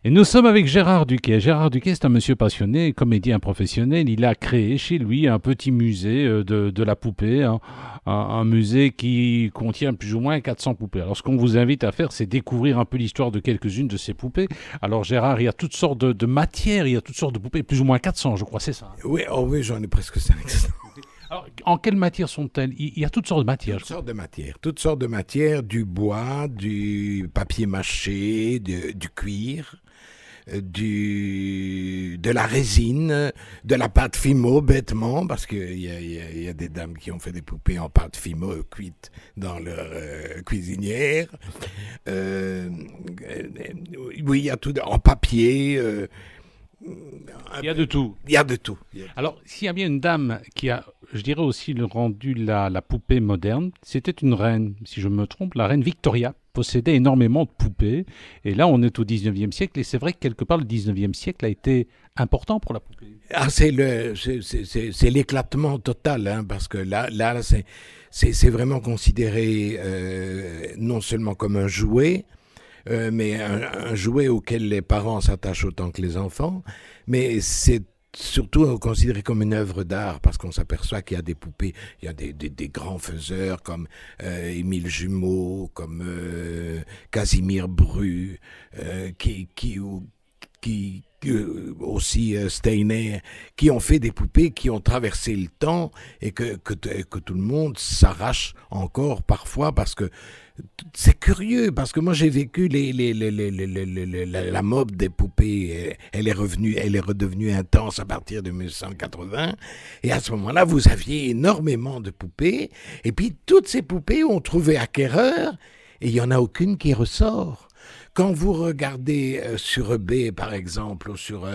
Et nous sommes avec Gérard Duquet. Gérard Duquet, c'est un monsieur passionné, comédien professionnel. Il a créé chez lui un petit musée de la poupée, hein. Un musée qui contient plus ou moins 400 poupées. Alors ce qu'on vous invite à faire, c'est découvrir un peu l'histoire de quelques-unes de ces poupées. Alors Gérard, il y a toutes sortes de matières, il y a toutes sortes de poupées, plus ou moins 400 je crois, c'est ça, hein? Oui, oh oui, j'en ai presque 500. Alors, en quelle matière sont-elles? Il y a toutes sortes de matières. Toutes sortes de matières, du bois, du papier mâché, du cuir, de la résine, de la pâte Fimo, bêtement, parce qu'il y a des dames qui ont fait des poupées en pâte Fimo cuite dans leur cuisinière. Oui, il y a tout en papier. Il y a de tout. Il y a de tout. Alors, s'il y a bien une dame qui a, je dirais aussi, rendu la poupée moderne, c'était une reine, si je me trompe, la reine Victoria possédait énormément de poupées. Et là, on est au 19e siècle, et c'est vrai que quelque part, le 19e siècle a été important pour la poupée. Ah, c'est l'éclatement total, hein, parce que là c'est vraiment considéré non seulement comme un jouet, mais un jouet auquel les parents s'attachent autant que les enfants, mais c'est surtout considéré comme une œuvre d'art, parce qu'on s'aperçoit qu'il y a des poupées, il y a des grands faiseurs comme Émile Jumeau, comme Casimir Bru, aussi Steiner, qui ont fait des poupées qui ont traversé le temps et que tout le monde s'arrache encore parfois, parce que c'est curieux, parce que moi j'ai vécu la mode des poupées. Elle est redevenue intense à partir de 1980, et à ce moment-là vous aviez énormément de poupées, et puis toutes ces poupées ont trouvé acquéreur, et il n'y en a aucune qui ressort. Quand vous regardez sur eBay, par exemple, ou sur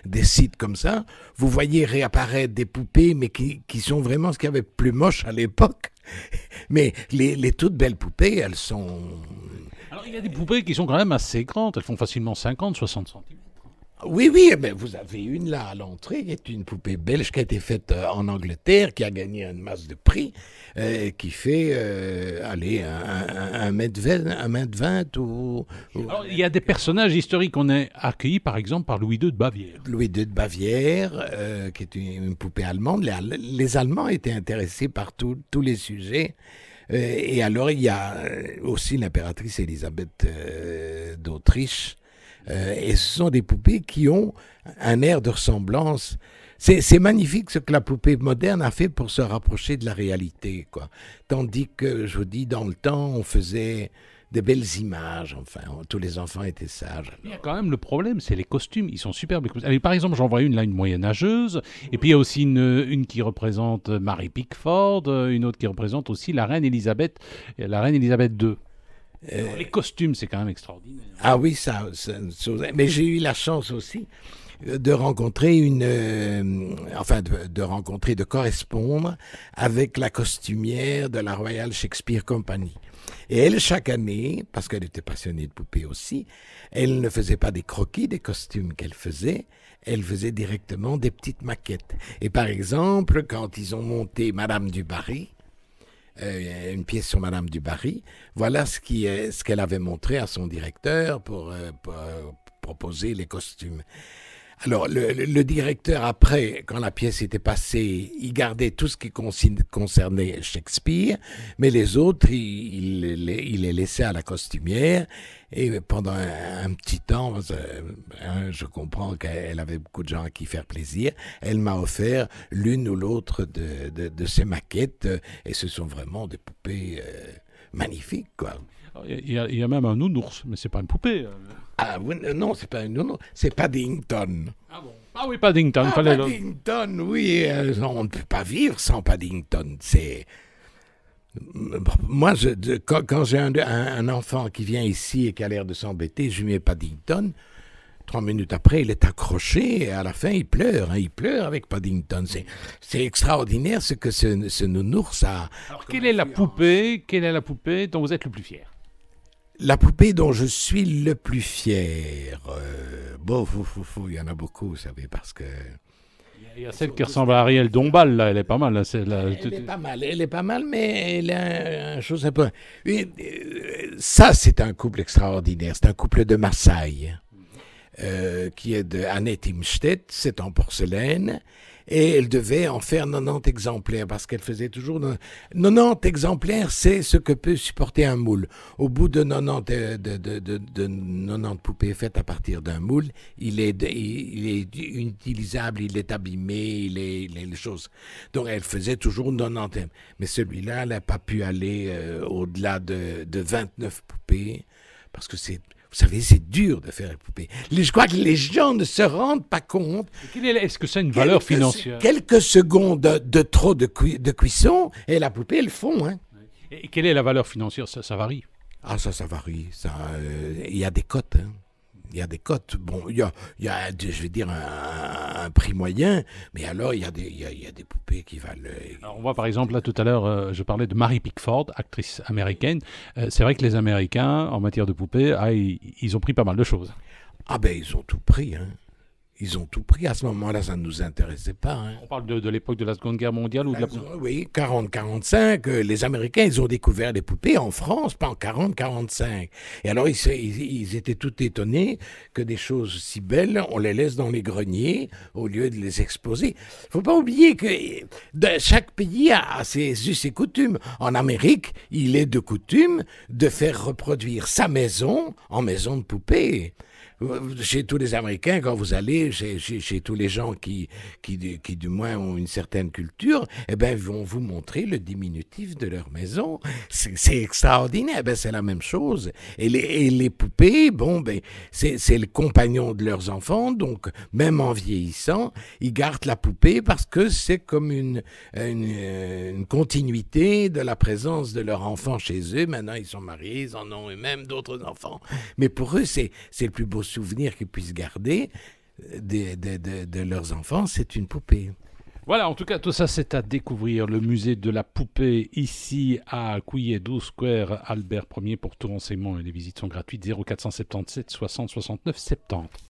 des sites comme ça, vous voyez réapparaître des poupées, mais qui sont vraiment ce qu'il y avait de plus moche à l'époque. Mais les toutes belles poupées, elles sont... Alors, il y a des poupées qui sont quand même assez grandes. Elles font facilement 50, 60 centimètres. Oui, mais vous avez une là à l'entrée, qui est une poupée belge qui a été faite en Angleterre, qui a gagné une masse de prix, qui fait, allez, 1m20 ou... Alors, il y a des personnages historiques. On est accueillis, par exemple, par Louis II de Bavière. Louis II de Bavière, qui est une poupée allemande. Les Allemands étaient intéressés par tous les sujets. Et alors, il y a aussi l'impératrice Élisabeth d'Autriche. Et ce sont des poupées qui ont un air de ressemblance. C'est magnifique ce que la poupée moderne a fait pour se rapprocher de la réalité, quoi. Tandis que, je vous dis, dans le temps, on faisait des belles images, enfin, tous les enfants étaient sages. Alors. Il y a quand même le problème, c'est les costumes, ils sont superbes. Allez, par exemple, j'en vois une là, une moyenâgeuse, et puis il y a aussi une qui représente Mary Pickford, une autre qui représente aussi la reine Elisabeth II. Les costumes, c'est quand même extraordinaire. Ah oui, ça mais j'ai eu la chance aussi de rencontrer de correspondre avec la costumière de la Royal Shakespeare Company. Et elle, chaque année, parce qu'elle était passionnée de poupées aussi, elle ne faisait pas des croquis des costumes qu'elle faisait directement des petites maquettes. Et par exemple, quand ils ont monté Madame du Barry, une pièce sur Madame du Barry, voilà ce qu'elle avait montré à son directeur pour proposer les costumes. Alors, le directeur, après, quand la pièce était passée, il gardait tout ce qui concernait Shakespeare, mais les autres, il les laissait à la costumière. Et pendant un petit temps, je comprends qu'elle avait beaucoup de gens à qui faire plaisir, elle m'a offert l'une ou l'autre de ses maquettes, et ce sont vraiment des poupées magnifiques, quoi. Il y a même un nounours, mais c'est pas une poupée. Ah oui, non, c'est pas un nounours, c'est Paddington. Ah bon? Ah oui, Paddington. Paddington, oui, on ne peut pas vivre sans Paddington. Moi, quand j'ai un enfant qui vient ici et qui a l'air de s'embêter, je lui mets Paddington. 3 minutes après, il est accroché et à la fin, il pleure. Hein, il pleure avec Paddington. C'est extraordinaire ce que ce nounours a. Alors, quelle est la poupée dont vous êtes le plus fier? La poupée dont je suis le plus fier, il y en a beaucoup, vous savez, parce que... Il y a celle qui ressemble à Ariel Dombal, là, elle est pas mal. Là, elle est pas mal, mais elle a une chose un peu... Ça, c'est un couple extraordinaire, c'est un couple de Maasai. qui est de Annette Imstedt, c'est en porcelaine, et elle devait en faire 90 exemplaires, parce qu'elle faisait toujours 90 exemplaires, c'est ce que peut supporter un moule. Au bout de 90, de 90 poupées faites à partir d'un moule, il est inutilisable, il est abîmé, il est les choses. Donc elle faisait toujours 90. Mais celui-là, elle n'a pas pu aller au-delà de 29 poupées, parce que vous savez, c'est dur de faire les poupées. Je crois que les gens ne se rendent pas compte. Est-ce que ça a une valeur financière? Quelques secondes de trop de cuisson, et la poupée, elle fond. Hein. Et quelle est la valeur financière? Ça varie. Ah, ça varie. Il y a des cotes. Hein. Il y a des cotes. Bon, il y a je vais dire, un prix moyen, mais alors il y a des poupées qui valent... Alors, on voit par exemple, là tout à l'heure, je parlais de Mary Pickford, actrice américaine. C'est vrai que les Américains, en matière de poupées, ils ont pris pas mal de choses. Ah ben, ils ont tout pris, hein. Ils ont tout pris. À ce moment-là, ça ne nous intéressait pas. Hein. On parle de l'époque de la Seconde Guerre mondiale ou de la... Oui, 40-45. Les Américains, ils ont découvert les poupées en France, pas en 40-45. Et alors, ils étaient tout étonnés que des choses si belles, on les laisse dans les greniers au lieu de les exposer. Il ne faut pas oublier que chaque pays a ses us et coutumes. En Amérique, il est de coutume de faire reproduire sa maison en maison de poupées. Chez tous les Américains, quand vous allez, chez tous les gens qui du moins ont une certaine culture, eh ben, vont vous montrer le diminutif de leur maison. C'est extraordinaire. Ben, c'est la même chose. Et les poupées, bon, ben, c'est le compagnon de leurs enfants. Donc, même en vieillissant, ils gardent la poupée parce que c'est comme une continuité de la présence de leur enfant chez eux. Maintenant, ils sont mariés, ils en ont eux-mêmes d'autres enfants. Mais pour eux, c'est le plus beau souvenir qu'ils puissent garder de leurs enfants, c'est une poupée. Voilà, en tout cas, tout ça, c'est à découvrir. Le musée de la poupée, ici à Couillet 12 Square, Albert 1er. Pour tout renseignement, et les visites sont gratuites. 0477 60 69 70.